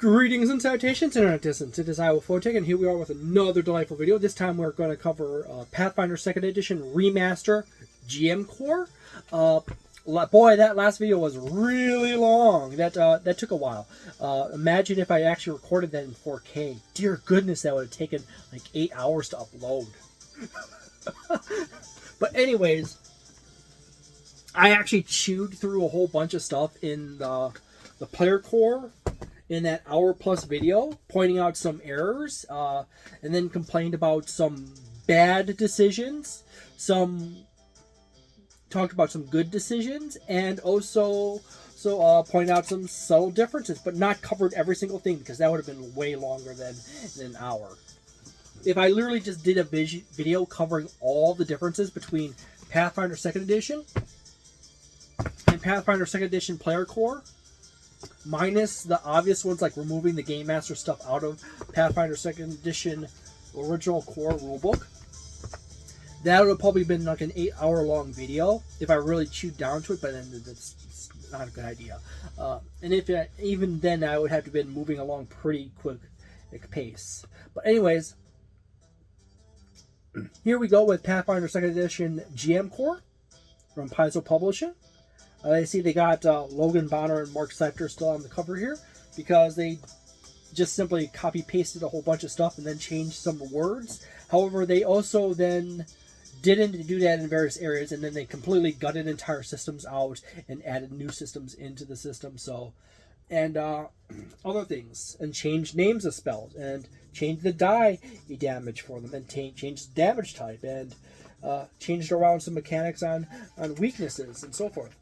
Greetings and salutations, Internet Distance. It is I, Wolfphototech, and here we are with another delightful video. This time we're going to cover Pathfinder Second Edition Remaster GM Core. Boy, that last video was really long. That took a while. Imagine if I actually recorded that in 4K. Dear goodness, that would have taken like 8 hours to upload. But anyways, I actually chewed through a whole bunch of stuff in the player core in that hour-plus video, pointing out some errors, and then complained about some bad decisions, talked about some good decisions, and also pointed out some subtle differences, but not covered every single thing, because that would have been way longer than an hour. If I literally just did a video covering all the differences between Pathfinder Second Edition and Pathfinder Second Edition Player Core, minus the obvious ones like removing the Game Master stuff out of Pathfinder Second Edition original core rulebook, that would have probably been like an 8-hour long video if I really chewed down to it, but then that's not a good idea. And if even then I would have to have been moving along pretty quick pace. But anyways, here we go with Pathfinder Second Edition GM Core from Paizo Publishing. I see they got Logan Bonner and Mark Seifter still on the cover here because they just simply copy-pasted a whole bunch of stuff and then changed some words. However, they also then didn't do that in various areas, and then they completely gutted entire systems out and added new systems into the system. And other things, and changed names of spells, and changed the die damage for them, and changed the damage type, and changed around some mechanics on weaknesses and so forth.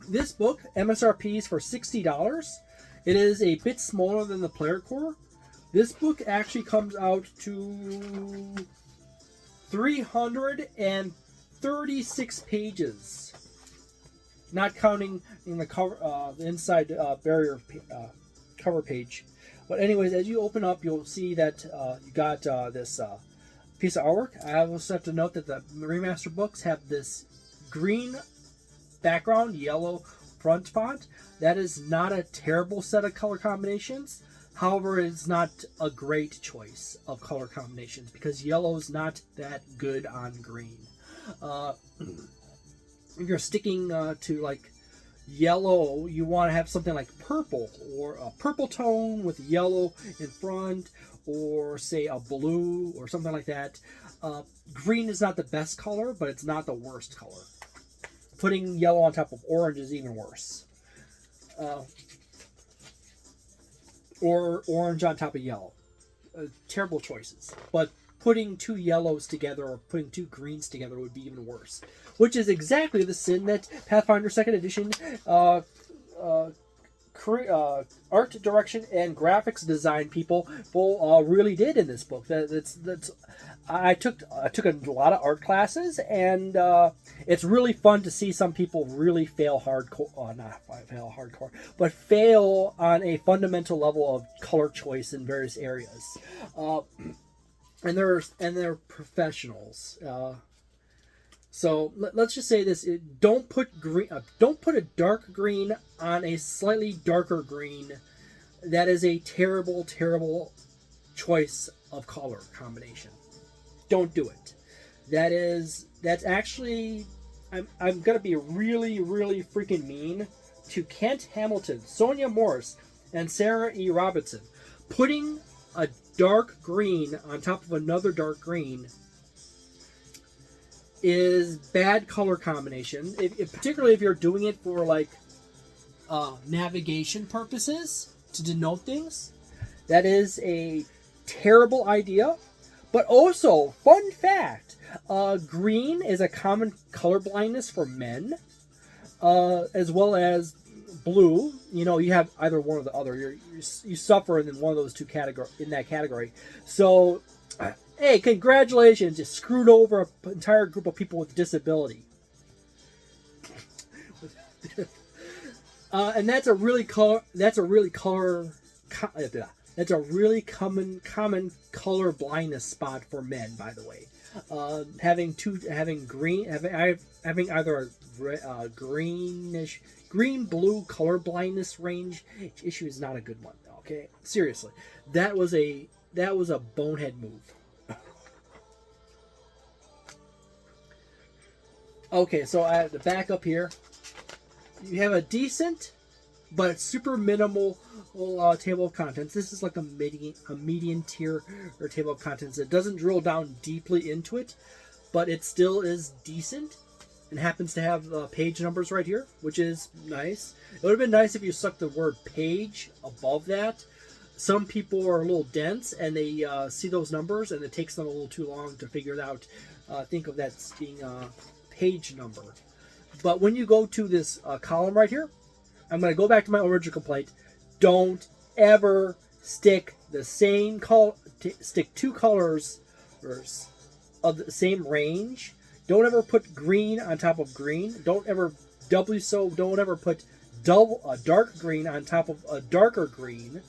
This book, MSRP is for $60. It is a bit smaller than the player core. This book actually comes out to 336 pages, not counting in the cover, the inside barrier cover page. But anyways, as you open up, you'll see that you got this piece of artwork. I also have to note that the remaster books have this green background, yellow front font. That is not a terrible set of color combinations. However, it's not a great choice of color combinations because yellow is not that good on green. If you're sticking to like yellow, you want to have something like purple, or a purple tone with yellow in front, or say a blue or something like that. Green is not the best color, but it's not the worst color. Putting yellow on top of orange is even worse. Or orange on top of yellow. Terrible choices. But putting two yellows together or putting two greens together would be even worse. Which is exactly the sin that Pathfinder Second Edition art direction and graphics design people really did in this book. I took a lot of art classes, and it's really fun to see some people really fail hardcore, not fail hardcore, but fail on a fundamental level of color choice in various areas. And they're professionals. So let's just say this: don't put a dark green on a slightly darker green. That is a terrible, terrible choice of color combination. Don't do it. That's actually, I'm gonna be really, really freaking mean to Kent Hamilton, Sonia Morris, and Sarah E. Robinson. Putting a dark green on top of another dark green is bad color combination. Particularly if you're doing it for like navigation purposes to denote things, that is a terrible idea. But also, fun fact, green is a common color blindness for men, as well as blue. You know, you have either one or the other. You suffer in one of those two category. So, hey, congratulations! You screwed over an entire group of people with disability. And that's a really common color blindness spot for men, by the way. Having either a greenish green-blue color blindness range issue is not a good one. Okay, seriously, that was a bonehead move. Okay, so I have to back up here. You have a decent but super minimal table of contents. This is like a median tier or table of contents. It doesn't drill down deeply into it, but it still is decent. It happens to have page numbers right here, which is nice. It would have been nice if you stuck the word page above that. Some people are a little dense and they see those numbers and it takes them a little too long to figure it out. Think of that as being a page number. But when you go to this column right here, I'm going to go back to my original complaint. Don't ever stick the same stick two colors of the same range. Don't ever put green on top of green. Don't ever don't ever put a dark green on top of a darker green,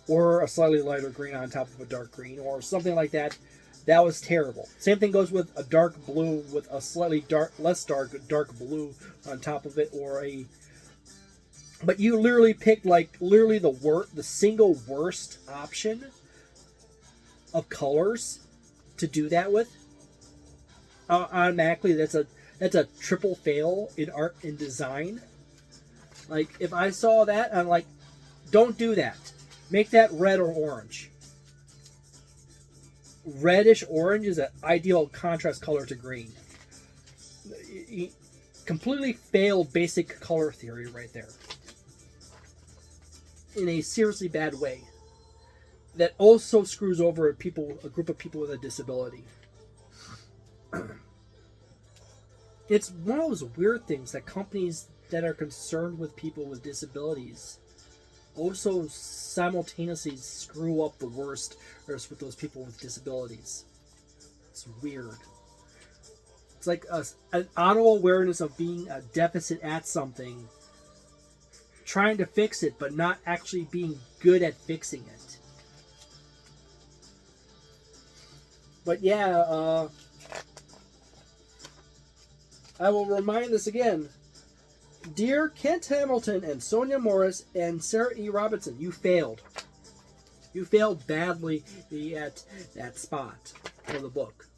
or a slightly lighter green on top of a dark green, or something like that. That was terrible. Same thing goes with a dark blue with a slightly less dark blue on top of it, or a. But you literally picked the single worst option of colors to do that with. Automatically, that's a triple fail in art and design. Like, if I saw that, I'm like, don't do that. Make that red or orange. Reddish orange is an ideal contrast color to green. Completely failed basic color theory right there. In a seriously bad way. That also screws over a group of people with a disability. It's one of those weird things that companies that are concerned with people with disabilities also simultaneously screw up the worst with those people with disabilities. It's weird. It's like an auto-awareness of being a deficit at something, trying to fix it, but not actually being good at fixing it. But yeah, I will remind this again. Dear Kent Hamilton and Sonia Morris and Sarah E. Robinson, you failed. You failed badly at that spot for the book.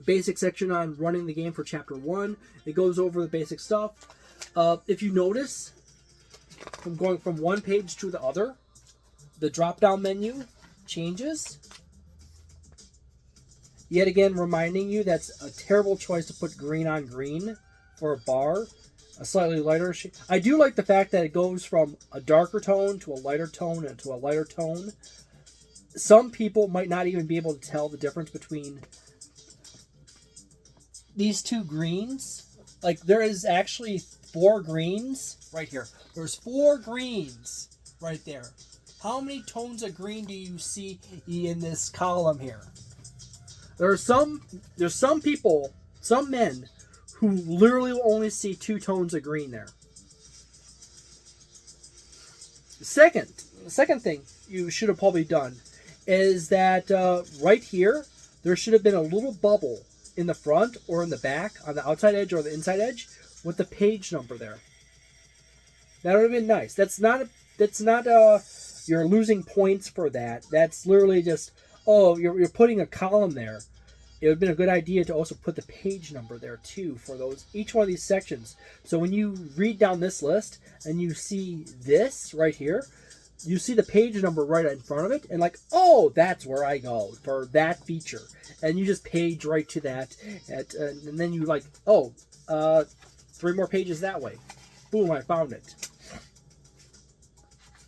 Basic section on running the game for Chapter 1. It goes over the basic stuff. If you notice, from going from one page to the other, the drop-down menu changes. Yet again, reminding you that's a terrible choice to put green on green for a bar. A slightly lighter shade. I do like the fact that it goes from a darker tone to a lighter tone and to a lighter tone. Some people might not even be able to tell the difference between these two greens. Like, there is actually 4 greens right here. There's 4 greens right there. How many tones of green do you see in this column here? There's some people, some men, who literally will only see 2 tones of green there. The second thing you should have probably done is that right here, there should have been a little bubble in the front or in the back, on the outside edge or the inside edge, with the page number there. That would have been nice. That's not you're losing points for that. That's literally just, you're putting a column there. It would have been a good idea to also put the page number there too for each one of these sections. So when you read down this list and you see this right here, you see the page number right in front of it, and like, that's where I go for that feature, and you just page right to that, and then you like, 3 more pages that way. Boom, I found it.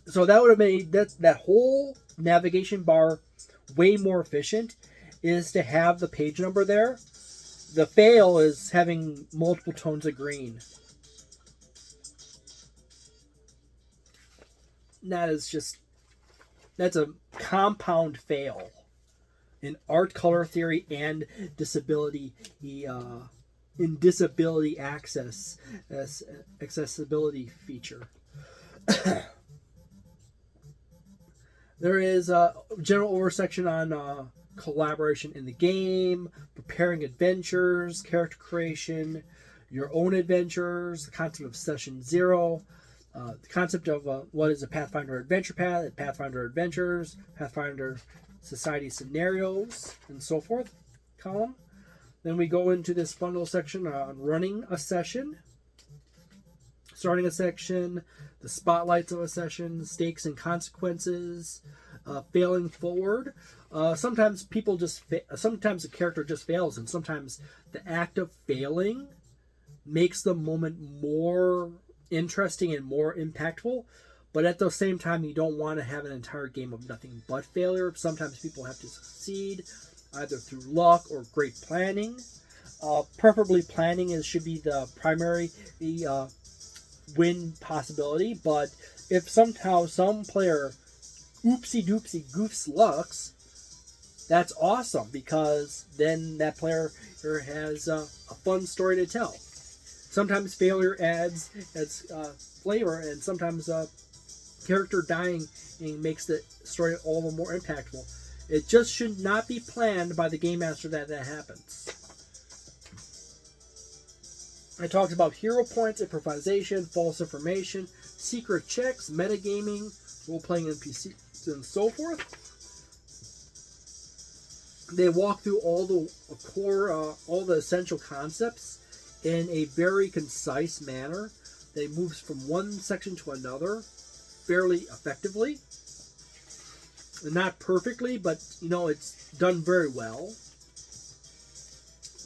So that would have made that whole navigation bar way more efficient, is to have the page number there. The fail is having multiple tones of green. That's a compound fail in art color theory and disability accessibility feature. There is a general oversection on collaboration in the game, preparing adventures, character creation. your own adventures, the concept of Session 0, the concept of what is a Pathfinder Adventure Path, Pathfinder Adventures, Pathfinder Society Scenarios, and so forth column. Then we go into this fun little section on running a session, starting a section, the spotlights of a session, stakes and consequences, failing forward. Sometimes sometimes the character just fails, and sometimes the act of failing makes the moment more interesting and more impactful. But at the same time, you don't want to have an entire game of nothing but failure. Sometimes people have to succeed either through luck or great planning. Preferably planning should be the primary win possibility. But if somehow some player oopsie doopsie goofs lucks, that's awesome, because then that player has a fun story to tell. Sometimes failure adds flavor, and sometimes character dying makes the story all the more impactful. It just should not be planned by the game master that happens. I talked about hero points, improvisation, false information, secret checks, metagaming, role-playing NPCs, and so forth. They walk through all the core, all the essential concepts in a very concise manner. They move from one section to another fairly effectively. Not perfectly, but it's done very well.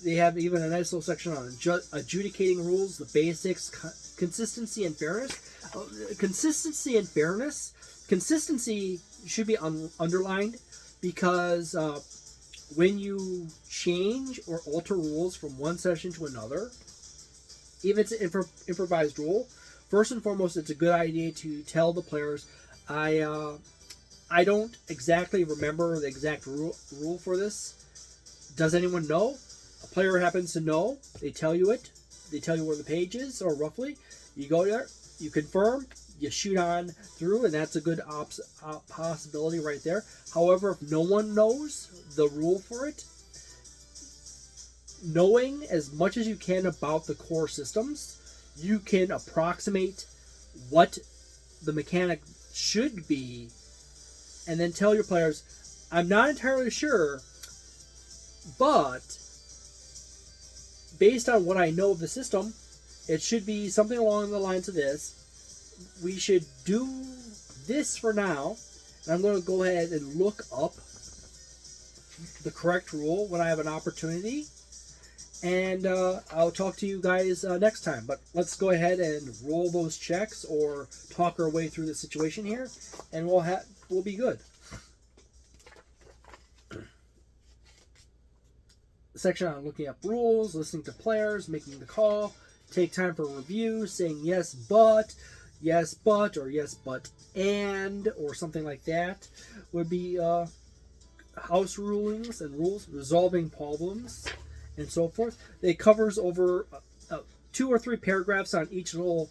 They have even a nice little section on adjudicating rules, the basics, consistency and fairness. Consistency should be underlined, because when you change or alter rules from one session to another, even if it's an improvised rule, first and foremost, it's a good idea to tell the players, I don't exactly remember the exact rule for this. Does anyone know? A player happens to know. They tell you it. They tell you where the page is, or roughly. You go there, you confirm, you shoot on through, and that's a good possibility right there. However, if no one knows the rule for it, knowing as much as you can about the core systems, you can approximate what the mechanic should be, and then tell your players, I'm not entirely sure, but based on what I know of the system, it should be something along the lines of this. We should do this for now, and I'm going to go ahead and look up the correct rule when I have an opportunity, and I'll talk to you guys next time. But let's go ahead and roll those checks, or talk our way through the situation here, and we'll be good. Section on looking up rules, listening to players, making the call, take time for review, saying yes but, or yes but and, or something like that would be house rulings and rules, resolving problems, and so forth. It covers over 2 or 3 paragraphs on each little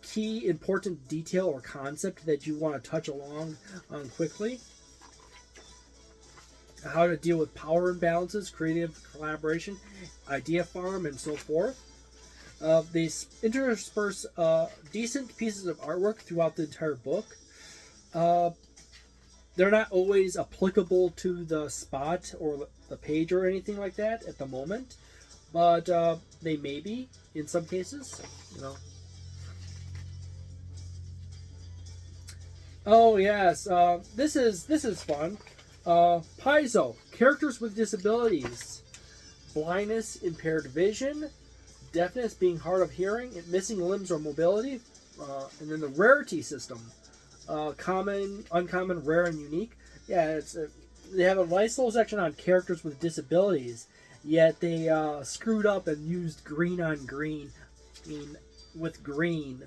key important detail or concept that you want to touch along on quickly. How to deal with power imbalances, creative collaboration, idea farm, and so forth. They intersperse decent pieces of artwork throughout the entire book. They're not always applicable to the spot or the page or anything like that at the moment, but they may be in some cases. Oh yes, this is fun. Paizo, characters with disabilities, blindness, impaired vision, deafness, being hard of hearing, missing limbs or mobility, and then the rarity system, common, uncommon, rare, and unique. Yeah, they have a nice little section on characters with disabilities, yet they screwed up and used green on green, with green.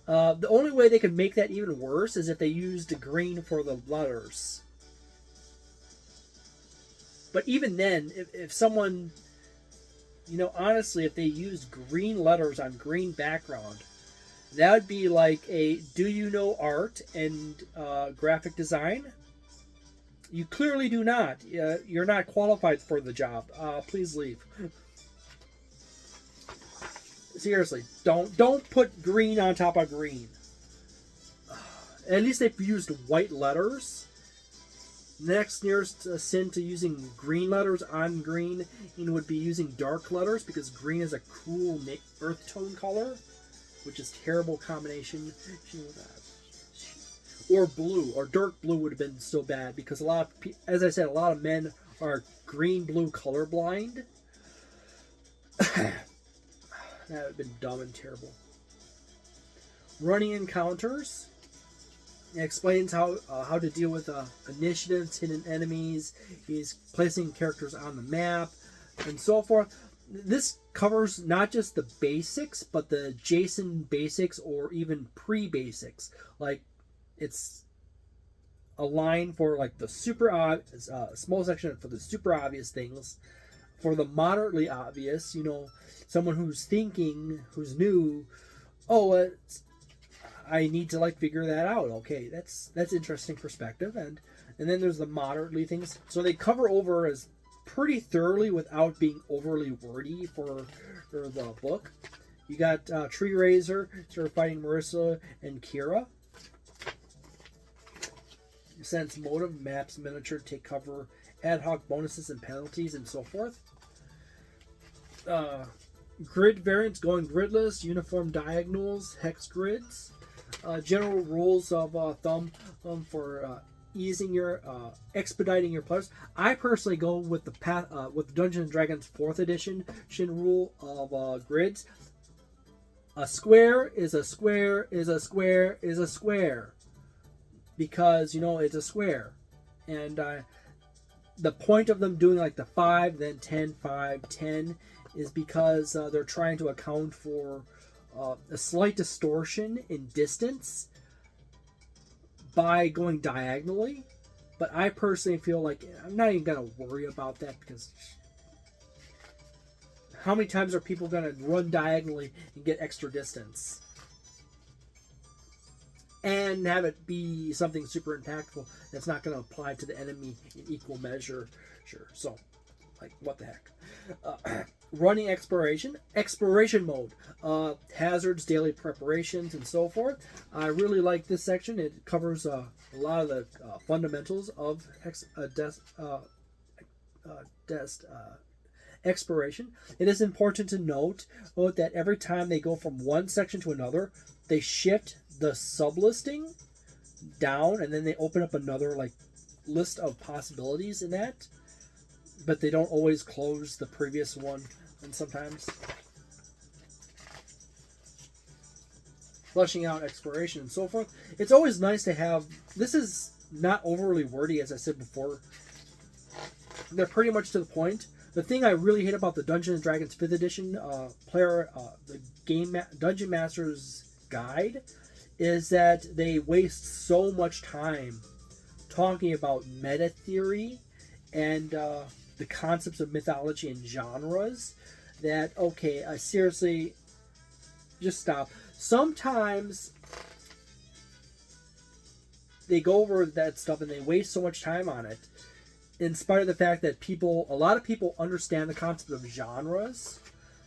The only way they could make that even worse is if they used green for the letters. But even then, if someone, honestly, if they used green letters on green background, that would be like a, do you know art and graphic design? You clearly do not. You're not qualified for the job. Please leave. Seriously, don't put green on top of green. At least they've used white letters. Next nearest sin to using green letters on green would be using dark letters, because green is a cool earth tone color, which is terrible combination. Or blue, or dark blue would have been so bad, because as I said, a lot of men are green-blue colorblind. That would have been dumb and terrible. Running encounters. It explains how to deal with initiatives, hidden enemies. He's placing characters on the map, and so forth. This covers not just the basics, but the adjacent basics, or even pre-basics. Like, it's a line for like the super obvious, small section for the super obvious things. For the moderately obvious, someone who's thinking, who's new, I need to figure that out. Okay, that's interesting perspective. And then there's the moderately things. So they cover over as pretty thoroughly without being overly wordy for the book. You got Tree Razor, sort of fighting Marissa and Kira. Sense motive, maps, miniature, take cover, ad hoc bonuses and penalties, and so forth. Grid variants, going gridless, uniform diagonals, hex grids. General rules of thumb for expediting your players. I personally go with the Dungeons and Dragons 4th edition rule of grids. A square is a square is a square is a square, because it's a square, and the point of them doing the 5, then 10, 5, 10 is because they're trying to account for a slight distortion in distance by going diagonally. But I personally feel like I'm not even going to worry about that, because how many times are people going to run diagonally and get extra distance and have it be something super impactful that's not going to apply to the enemy in equal measure? Sure. So, what the heck? Running exploration mode, hazards, daily preparations, and so forth. I really like this section. It covers a lot of the fundamentals of exploration. It is important to note that every time they go from one section to another, they shift the sublisting down, and then they open up another list of possibilities in that, but they don't always close the previous one. And sometimes fleshing out exploration and so forth. It's always nice to have. This is not overly wordy, as I said before. They're pretty much to the point. The thing I really hate about the Dungeons and Dragons 5th edition Dungeon Master's Guide is that they waste so much time talking about meta theory and the concepts of mythology and genres that, seriously, just stop. Sometimes they go over that stuff and they waste so much time on it, in spite of the fact that a lot of people understand the concept of genres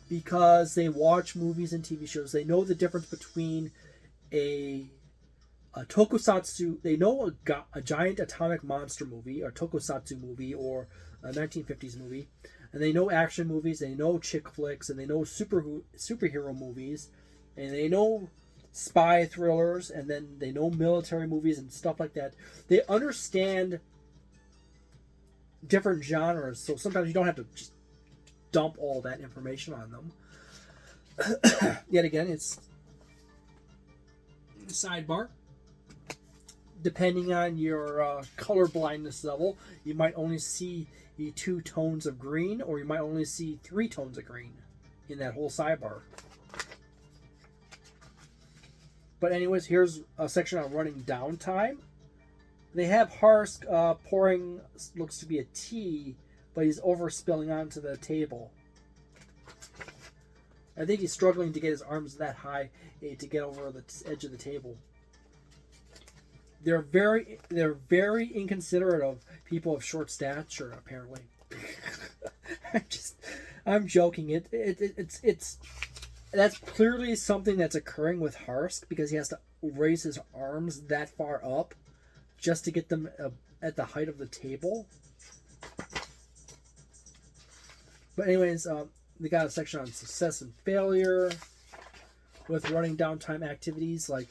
because they watch movies and TV shows. They know the difference between a tokusatsu. They know a giant atomic monster movie, or tokusatsu movie, or a 1950s movie, and they know action movies, they know chick flicks, and they know superhero movies, and they know spy thrillers, and then they know military movies and stuff like that. They understand different genres, so sometimes you don't have to just dump all that information on them. Yet again, it's sidebar. Depending on your color blindness level, you might only see 2 tones of green, or you might only see 3 tones of green in that whole sidebar. But anyways, here's a section on running downtime. They have Harsk pouring, looks to be a tea, but he's overspilling onto the table. I think he's struggling to get his arms that high to get over the edge of the table. They're very inconsiderate of people of short stature, apparently. I'm joking. It's that's clearly something that's occurring with Harsk because he has to raise his arms that far up just to get them at the height of the table. But anyways, they got a section on success and failure with running downtime activities like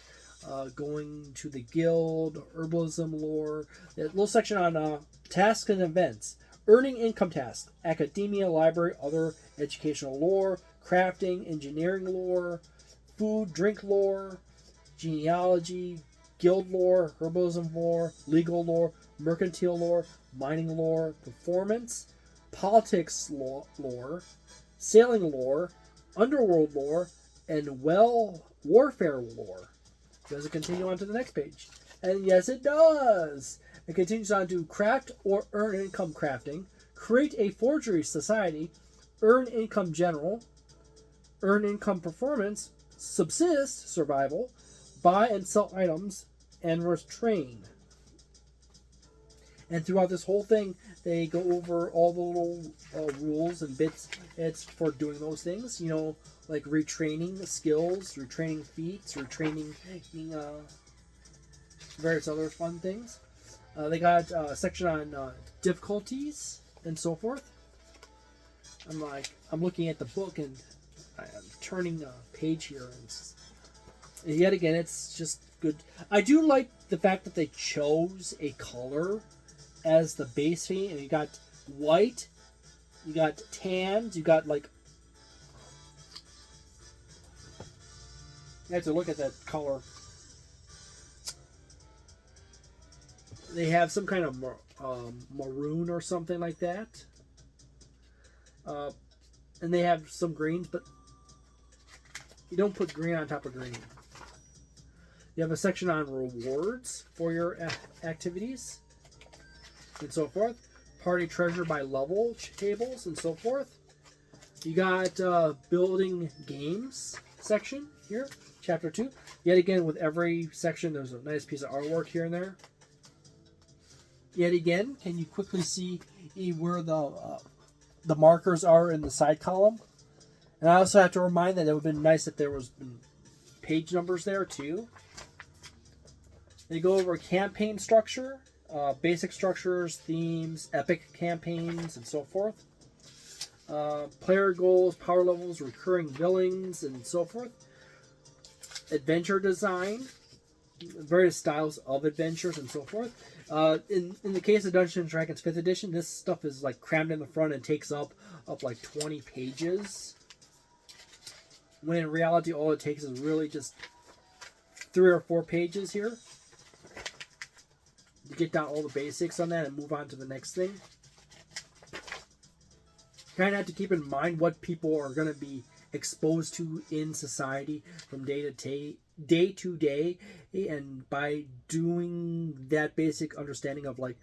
going to the guild, herbalism lore. A little section on tasks and events, earning income tasks, academia, library, other educational lore, crafting, engineering lore, food, drink lore, genealogy, guild lore, herbalism lore, legal lore, mercantile lore, mining lore, performance, politics lore, sailing lore, underworld lore, and warfare lore. Does it continue on to the next page? And yes, it does. It continues on to craft or earn income crafting, create a forgery society, earn income general, earn income performance, subsist survival, buy and sell items, and retrain. And throughout this whole thing, they go over all the little rules and bits. It's for doing those things, you know, like retraining skills, retraining feats, retraining various other fun things. They got a section on difficulties and so forth. I'm looking at the book and I'm turning a page here, and yet again, it's just good. I do like the fact that they chose a color as the base theme, and you got white, you got tans, you got like. You have to look at that color. They have some kind of maroon or something like that. And they have some greens, but you don't put green on top of green. You have a section on rewards for your activities and so forth. Party treasure by level tables and so forth. You got building games section here, chapter 2. Yet again, with every section, there's a nice piece of artwork here and there. Yet again, can you quickly see where the markers are in the side column? And I also have to remind that it would have been nice if there was page numbers there too. They go over campaign structure, basic structures, themes, epic campaigns, and so forth. Player goals, power levels, recurring villains, and so forth. Adventure design, various styles of adventures, and so forth. In the case of Dungeons and Dragons 5th edition, this stuff is like crammed in the front and takes up like 20 pages. When in reality, all it takes is really just 3 or 4 pages here to get down all the basics on that and move on to the next thing. Kind of have to keep in mind what people are going to be exposed to in society from day to day, and by doing that basic understanding of like,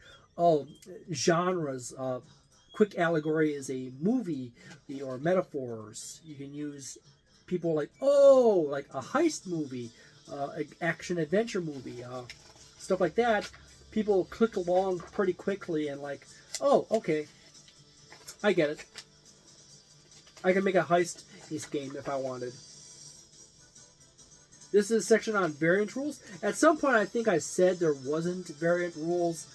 genres, quick allegory is a movie or metaphors. You can use people like a heist movie, action adventure movie, stuff like that. People click along pretty quickly and like, oh, okay, I get it. I can make a heist game if I wanted. This is a section on variant rules. At some point, I think I said there wasn't variant rules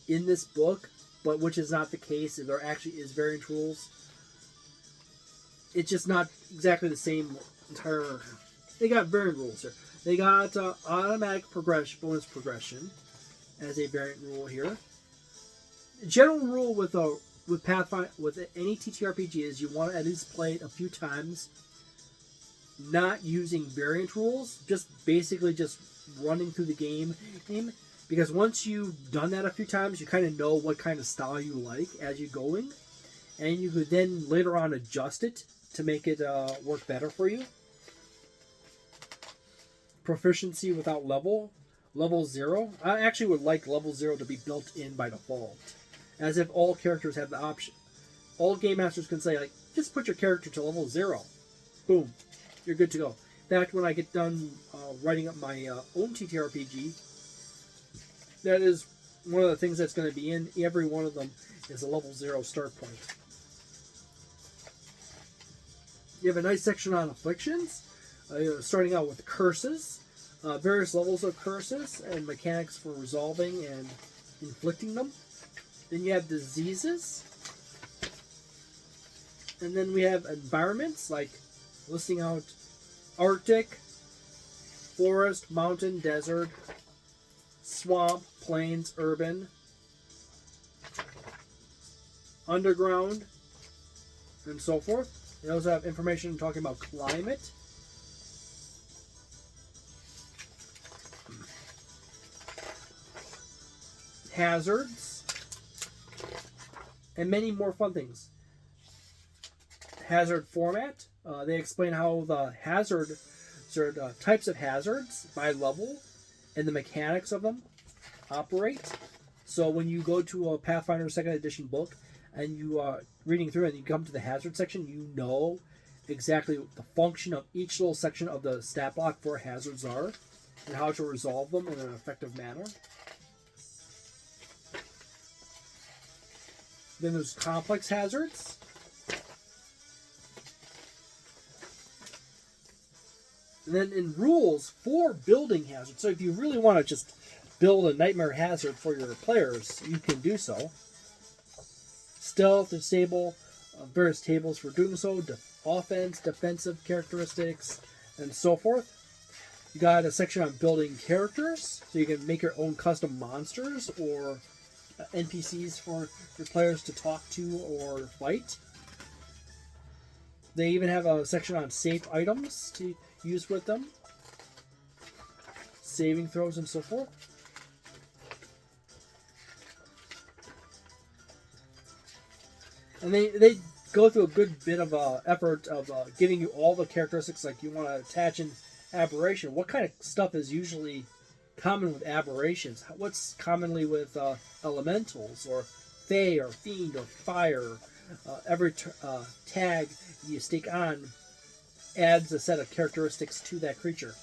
in this book, but which is not the case. There actually is variant rules. It's just not exactly the same entire. They got variant rules here. They got automatic progression, bonus progression, as a variant rule here. General rule with Pathfinder, with any TTRPG, is you want to at least play it a few times, not using variant rules, just basically just running through the game, because once you've done that a few times, you kind of know what kind of style you like as you're going, and you could then later on adjust it to make it work better for you. Proficiency without level 0. I actually would like level 0 to be built in by default, as if all characters have the option. All game masters can say, like, just put your character to level 0. Boom. You're good to go. In fact, when I get done writing up my own TTRPG, that is one of the things that's going to be in. Every one of them is a level 0 start point. You have a nice section on afflictions, starting out with curses, various levels of curses, and mechanics for resolving and inflicting them. Then you have diseases. And then we have environments, like listing out Arctic, forest, mountain, desert, swamp, plains, urban, underground, and so forth. They also have information talking about climate. Hazards. And many more fun things. Hazard format. They explain how the types of hazards by level and the mechanics of them operate. So when you go to a Pathfinder Second Edition book and you are reading through and you come to the hazard section, you know exactly the function of each little section of the stat block for hazards are and how to resolve them in an effective manner. Then there's complex hazards. And then in rules for building hazards, so if you really want to just build a nightmare hazard for your players, you can do so. Stealth, disable, various tables for doing so, offense, defensive characteristics, and so forth. You got a section on building characters, so you can make your own custom monsters or NPCs for your players to talk to or fight. They even have a section on safe items to use with them, saving throws, and so forth. And they go through a good bit of effort of giving you all the characteristics, like you want to attach an aberration. What kind of stuff is usually common with aberrations? What's commonly with elementals or fae or fiend or fire? Every tag you stick on adds a set of characteristics to that creature.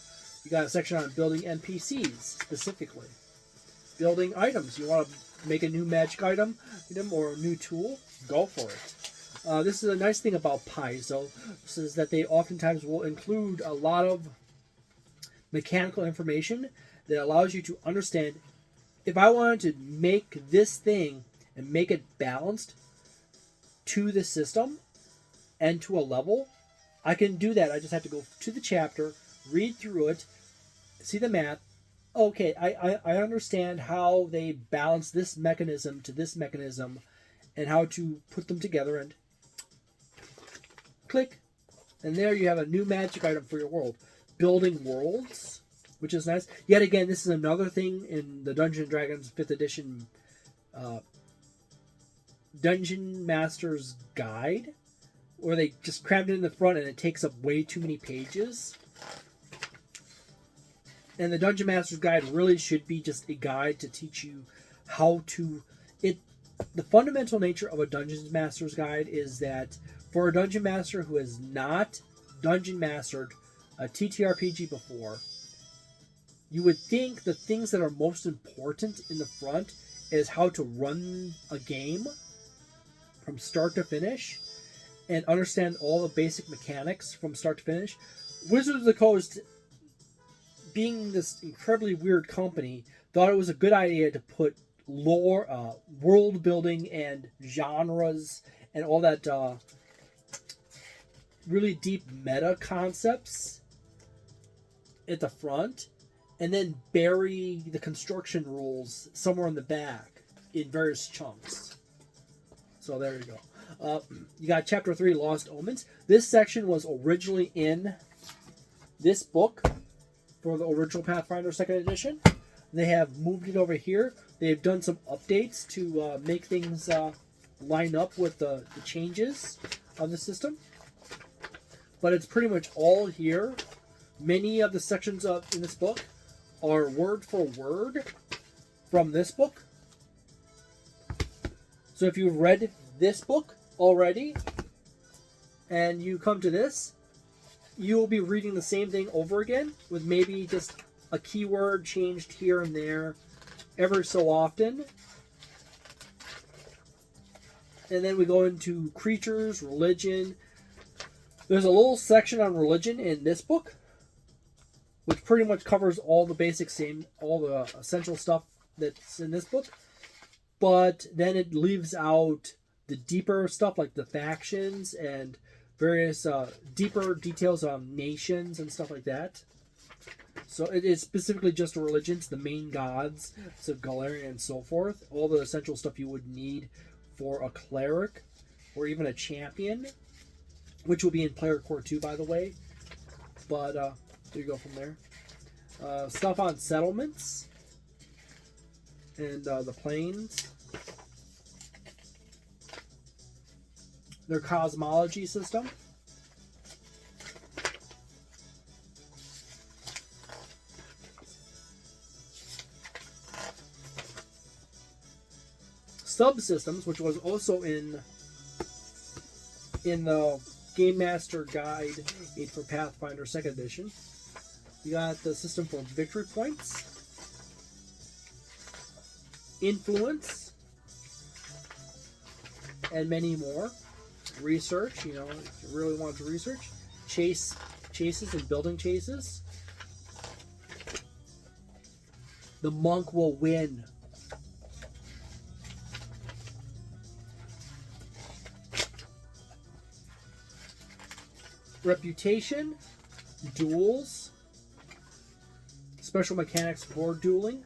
You got a section on building NPCs specifically. Building items. You want to make a new magic item or a new tool? Go for it. This is a nice thing about Paizo. This is that they oftentimes will include a lot of mechanical information that allows you to understand, if I wanted to make this thing and make it balanced to the system and to a level, I can do that. I just have to go to the chapter, read through it, see the math. Okay, I understand how they balance this mechanism to this mechanism and how to put them together, and click. And there you have a new magic item for your world. Building worlds, which is nice. Yet again, this is another thing in the Dungeons & Dragons 5th edition Dungeon Master's Guide, where they just crammed it in the front and it takes up way too many pages. And the Dungeon Master's Guide really should be just a guide to teach you how to... The fundamental nature of a Dungeon Master's Guide is that for a Dungeon Master who has not Dungeon Mastered a TTRPG before, you would think the things that are most important in the front is how to run a game from start to finish and understand all the basic mechanics from start to finish. Wizards of the Coast, being this incredibly weird company, thought it was a good idea to put lore, world building, and genres, and all that really deep meta concepts at the front, and then bury the construction rules somewhere in the back in various chunks. So there you go. You got Chapter 3, Lost Omens. This section was originally in this book for the original Pathfinder Second Edition. They have moved it over here. They've done some updates to make things line up with the changes of the system. But it's pretty much all here. Many of the sections in this book are word for word from this book. So if you've read this book already and you come to this, you will be reading the same thing over again with maybe just a keyword changed here and there ever so often. And then we go into creatures, religion, There's a little section on religion in this book, which pretty much covers all the basic all the essential stuff that's in this book. But then it leaves out the deeper stuff like the factions and various deeper details on nations and stuff like that. So it is specifically just religions, the main gods, so Galarian and so forth. All the essential stuff you would need for a cleric or even a champion, which will be in Player Core 2, by the way. But there you go from there. Stuff on settlements and the planes. Their cosmology system. Subsystems, which was also in the Game Master Guide made for Pathfinder Second Edition. You got the system for victory points, influence, and many more. Research, if you really want to research. Chases and building chases. The monk will win. Reputation, duels, special mechanics for dueling,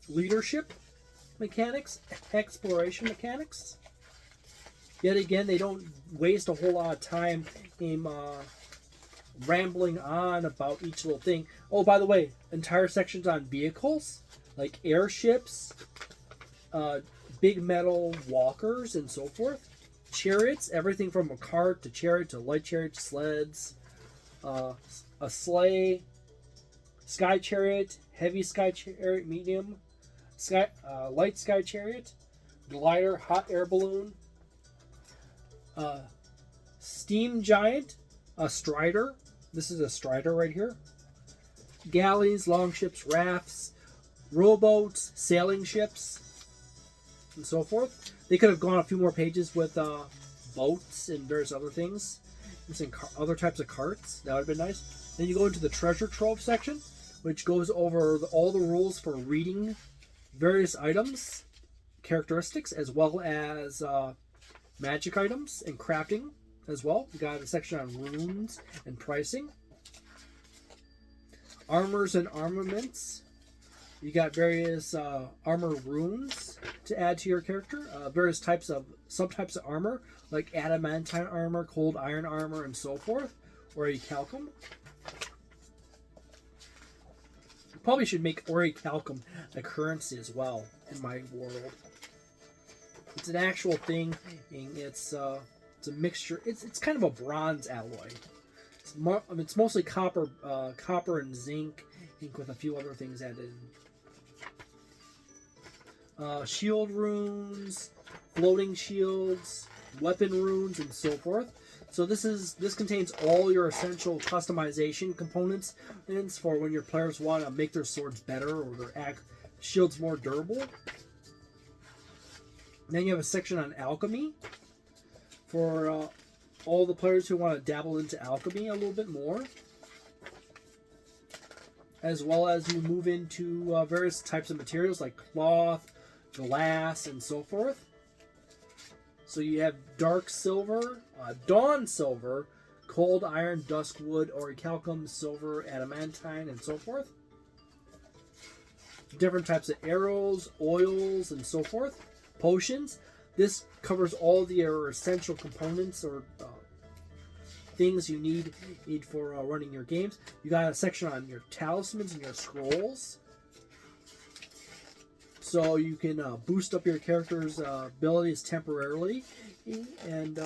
leadership mechanics, exploration mechanics. Yet again, they don't waste a whole lot of time in rambling on about each little thing. Oh, by the way, entire sections on vehicles, like airships, big metal walkers, and so forth. Chariots, everything from a cart to chariot to light chariot to sleds, a sleigh, sky chariot, heavy sky chariot, medium, light sky chariot, glider, hot air balloon, steam giant, a strider. This is a strider right here. Galleys, longships, rafts, rowboats, sailing ships, and so forth. They could have gone a few more pages with boats and various other things. And other types of carts. That would have been nice. Then you go into the treasure trove section, which goes over all the rules for reading various items, characteristics, as well as magic items and crafting as well. You got a section on runes and pricing. Armors and armaments. You got various armor runes to add to your character. Various subtypes of armor, like adamantine armor, cold iron armor, and so forth. Orichalcum. Probably should make orichalcum a currency as well in my world. It's an actual thing. It's a mixture. It's kind of a bronze alloy. It's mostly copper and zinc with a few other things added. Shield runes, floating shields, weapon runes, and so forth. So this contains all your essential customization components for when your players want to make their swords better or their shields more durable. Then you have a section on alchemy for all the players who want to dabble into alchemy a little bit more. As well as you move into various types of materials like cloth, glass, and so forth. So you have dark silver, dawn silver, cold iron, duskwood, orichalcum, silver, adamantine, and so forth. Different types of arrows, oils, and so forth. Potions. This covers all your essential components or things you need for running your games. You got a section on your talismans and your scrolls. So you can boost up your character's abilities temporarily and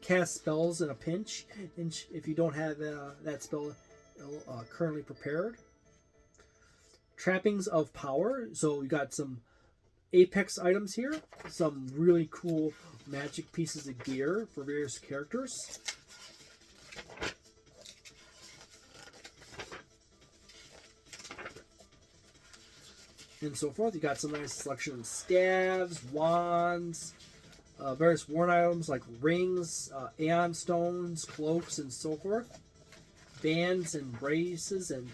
cast spells in a pinch if you don't have that spell currently prepared. Trappings of power. So you got some Apex items here. Some really cool magic pieces of gear for various characters. And so forth. You got some nice selection of staves, wands, various worn items like rings, aeon stones, cloaks, and so forth. Bands and braces and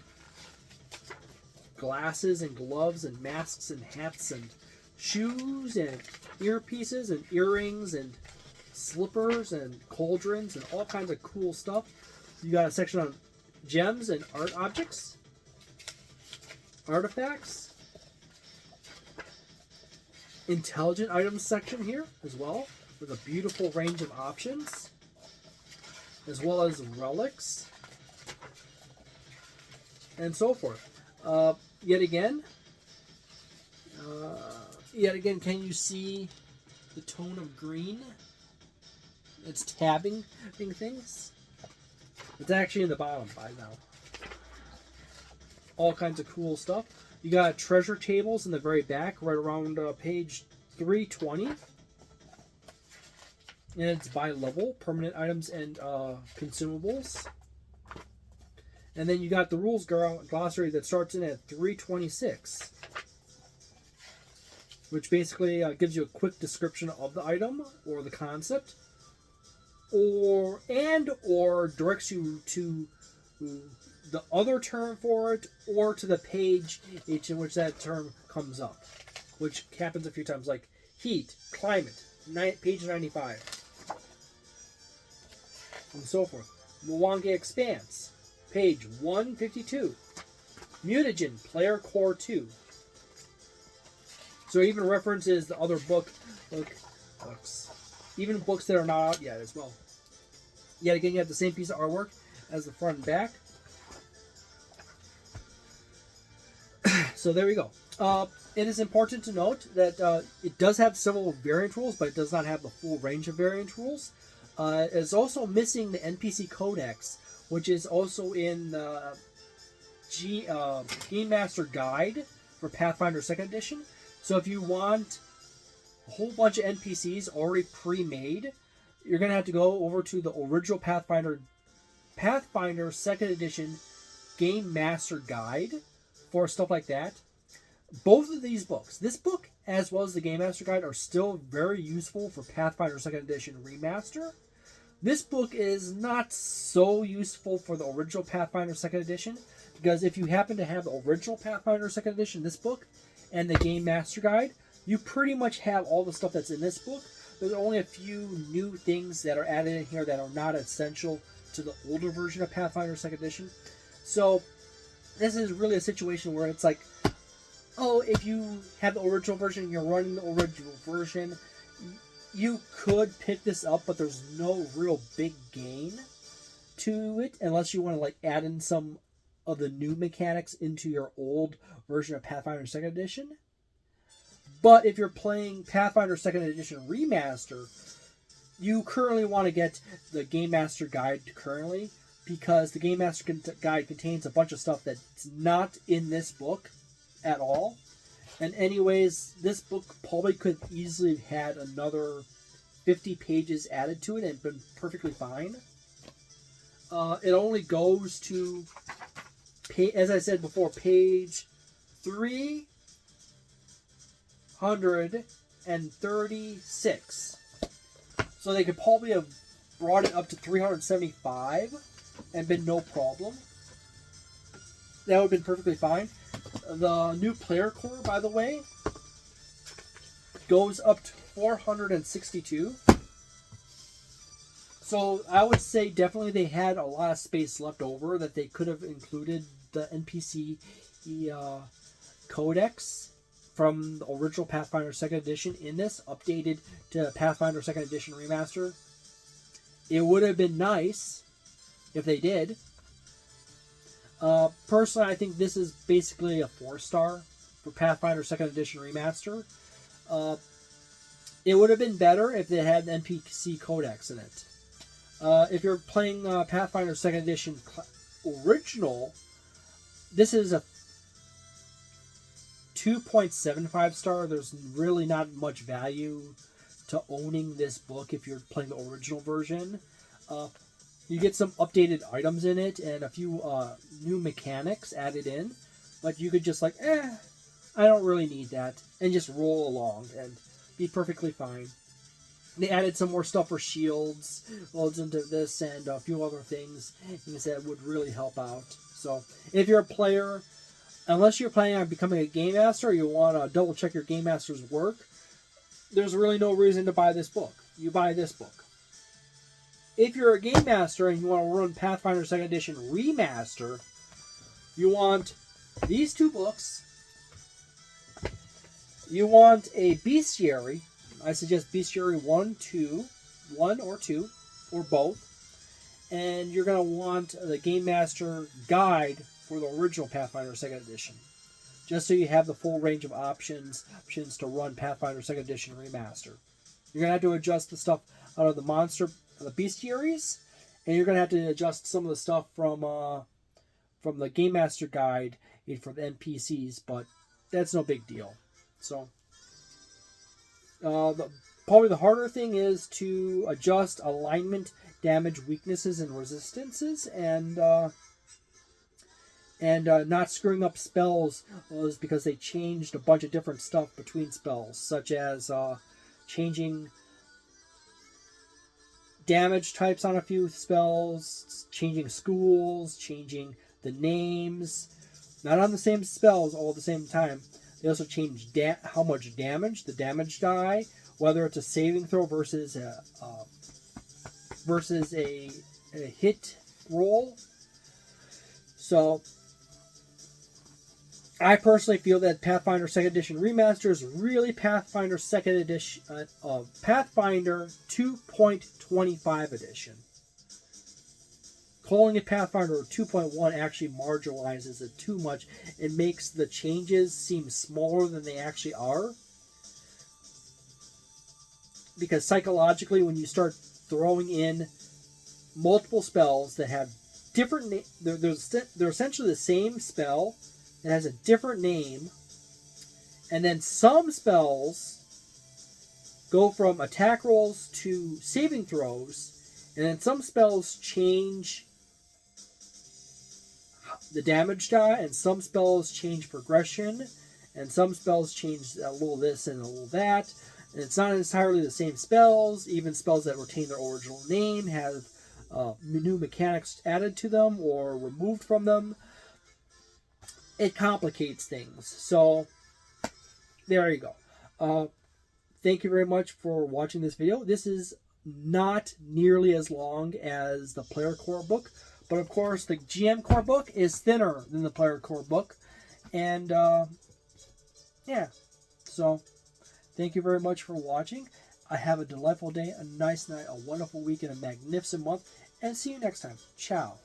glasses and gloves and masks and hats and shoes and earpieces and earrings and slippers and cauldrons and all kinds of cool stuff. You got a section on gems and art objects, artifacts, intelligent items section here as well, with a beautiful range of options, as well as relics and so forth. Yet again, can you see the tone of green? It's tabbing things. It's actually in the bottom by now. All kinds of cool stuff. You got treasure tables in the very back, right around page 320. And it's by level, permanent items and consumables. And then you got the rules glossary that starts in at 326, which basically gives you a quick description of the item or the concept, or directs you to the other term for it, or to the page in which that term comes up, which happens a few times, like heat, climate, page 95, and so forth. Mwange Expanse, page 152. Mutagen, Player Core 2. So it even references the other books, even books that are not out yet as well. Yet again, you have the same piece of artwork as the front and back. So there we go. It is important to note that it does have several variant rules, but it does not have the full range of variant rules. It's also missing the NPC Codex, which is also in the Game Master Guide for Pathfinder Second Edition. So if you want a whole bunch of NPCs already pre-made, you're going to have to go over to the original Pathfinder Second Edition Game Master Guide for stuff like that. Both of these books, this book as well as the Game Master Guide, are still very useful for Pathfinder Second Edition Remaster. This book is not so useful for the original Pathfinder Second Edition, because if you happen to have the original Pathfinder Second Edition, this book, and the Game Master Guide, you pretty much have all the stuff that's in this book. There's only a few new things that are added in here that are not essential to the older version of Pathfinder Second Edition. So this is really a situation where it's like, oh, if you have the original version and you're running the original version, you could pick this up, but there's no real big gain to it unless you want to like add in some of the new mechanics into your old version of Pathfinder Second Edition. But if you're playing Pathfinder Second Edition Remaster, you currently want to get the Game Master Guide currently, because the Game Master Guide contains a bunch of stuff that's not in this book at all. And anyways, this book probably could easily have had another 50 pages added to it and been perfectly fine. It only goes to, as I said before, page 336. So they could probably have brought it up to 375 and been no problem. That would have been perfectly fine. The new player core, by the way, goes up to 462. So I would say definitely they had a lot of space left over that they could have included the NPC Codex from the original Pathfinder 2nd Edition in this, updated to Pathfinder 2nd Edition Remaster. It would have been nice if they did. Personally, I think this is basically a 4-star for Pathfinder 2nd Edition Remaster. It would have been better if they had an NPC Codex in it. If you're playing Pathfinder 2nd Edition Original, this is a 2.75 star. There's really not much value to owning this book if you're playing the original version. You get some updated items in it and a few new mechanics added in, but you could just like, I don't really need that, and just roll along and be perfectly fine. They added some more stuff for shields, loads into this, and a few other things that would really help out. So, if you're a player, unless you're planning on becoming a game master, or you want to double check your game master's work, there's really no reason to buy this book. You buy this book. If you're a game master and you want to run Pathfinder Second Edition Remaster, you want these two books. You want a bestiary. I suggest bestiary 1 or 2, or both. And you're going to want the Game Master guide for the original Pathfinder Second Edition, just so you have the full range of options to run Pathfinder Second Edition Remaster. You're going to have to adjust the stuff out of the bestiaries, and you're going to have to adjust some of the stuff from the Game Master guide for the NPCs, but that's no big deal. So, probably the harder thing is to adjust alignment, damage, weaknesses, and resistances, and not screwing up spells is because they changed a bunch of different stuff between spells, such as changing damage types on a few spells, changing schools, changing the names, not on the same spells all at the same time. They also changed how much damage, the damage die, whether it's a saving throw versus a hit roll. So, I personally feel that Pathfinder Second Edition Remaster is really Pathfinder Second Edition, Pathfinder 2.25 edition. Calling it Pathfinder 2.1 actually marginalizes it too much. It makes the changes seem smaller than they actually are. Because psychologically, when you start throwing in multiple spells that have different they're essentially the same spell that has a different name, and then some spells go from attack rolls to saving throws, and then some spells change the damage die, and some spells change progression, and some spells change a little this and a little that, and it's not entirely the same spells. Even spells that retain their original name have new mechanics added to them or removed from them. It complicates things. So, there you go. Thank you very much for watching this video. This is not nearly as long as the Player Core book, but of course the GM Core book is thinner than the Player Core book. And, yeah. So, thank you very much for watching. I have a delightful day, a nice night, a wonderful week, and a magnificent month. And see you next time. Ciao.